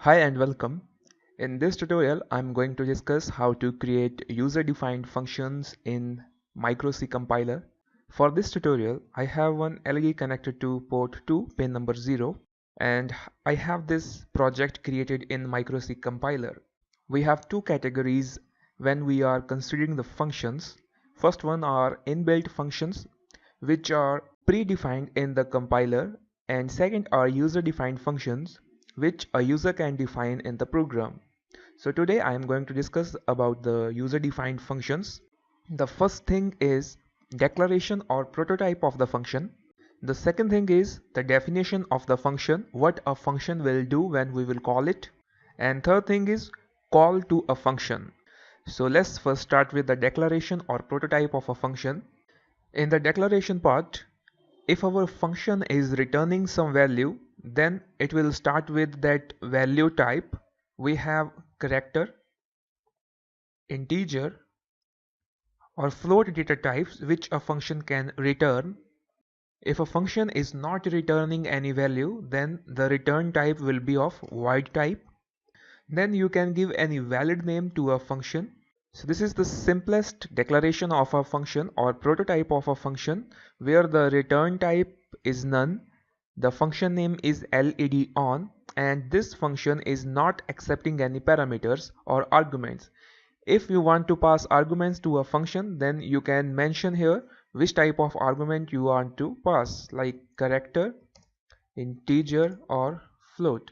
Hi and welcome. In this tutorial, I'm going to discuss how to create user-defined functions in MikroC compiler. For this tutorial, I have one LED connected to port 2 pin number 0, and I have this project created in MikroC compiler. We have two categories when we are considering the functions. First one are inbuilt functions, which are predefined in the compiler, and second are user-defined functions, which a user can define in the program. So today I am going to discuss about the user-defined functions. The first thing is declaration or prototype of the function. The second thing is the definition of the function, what a function will do when we will call it. And third thing is call to a function. So let's first start with the declaration or prototype of a function. In the declaration part, if our function is returning some value, then it will start with that value type. We have character, integer, or float data types which a function can return. If a function is not returning any value, then the return type will be of void type. Then you can give any valid name to a function. So this is the simplest declaration of a function or prototype of a function, where the return type is none, the function name is LED on, and this function is not accepting any parameters or arguments. If you want to pass arguments to a function, then you can mention here which type of argument you want to pass, like character, integer, or float.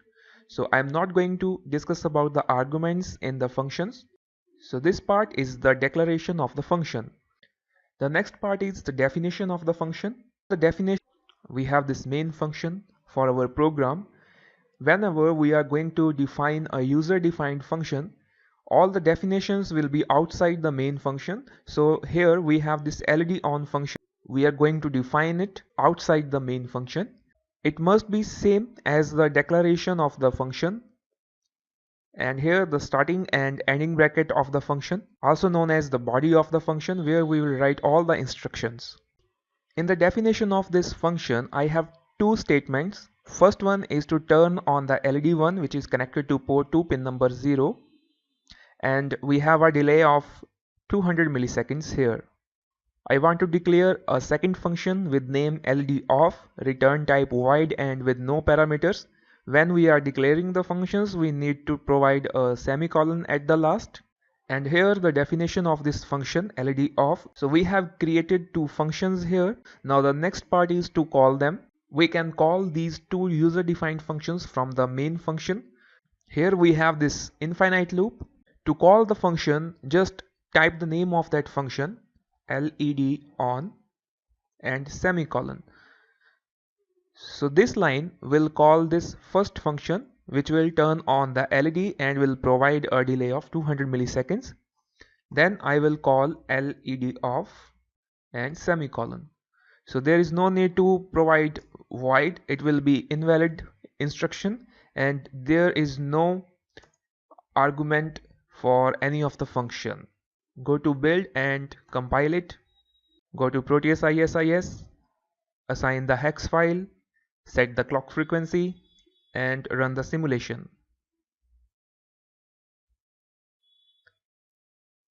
So I'm not going to discuss about the arguments in the functions. So this part is the declaration of the function. The next part is the definition of the function. The definition, we have this main function for our program. Whenever we are going to define a user-defined function, all the definitions will be outside the main function. So here we have this LED on function. We are going to define it outside the main function. It must be same as the declaration of the function. And here the starting and ending bracket of the function, also known as the body of the function, where we will write all the instructions. In the definition of this function, I have two statements. First one is to turn on the LED one, which is connected to port 2 pin number 0, and we have a delay of 200 milliseconds here. I want to declare a second function with name LED off, return type void, and with no parameters. When we are declaring the functions, we need to provide a semicolon at the last. And here the definition of this function LED off. So we have created two functions here. Now the next part is to call them. We can call these two user-defined functions from the main function. Here we have this infinite loop. To call the function, just type the name of that function, LED on, and semicolon. So this line will call this first function, which will turn on the LED and will provide a delay of 200 milliseconds. Then I will call LED off and semicolon. So there is no need to provide void, it will be invalid instruction, and there is no argument for any of the function. Go to build and compile it. Go to Proteus ISIS, assign the hex file, set the clock frequency, and run the simulation.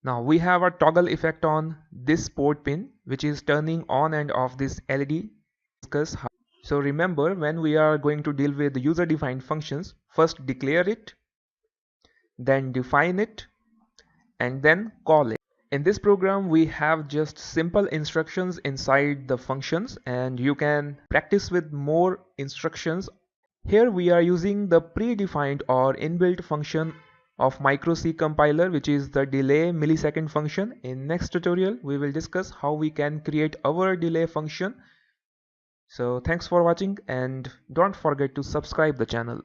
Now we have a toggle effect on this port pin, which is turning on and off this LED. So remember, when we are going to deal with user-defined functions, first declare it, then define it, and then call it. In this program, we have just simple instructions inside the functions, and you can practice with more instructions. Here we are using the predefined or inbuilt function of MikroC compiler, which is the delay millisecond function. In next tutorial, we will discuss how we can create our delay function. So thanks for watching, and don't forget to subscribe the channel.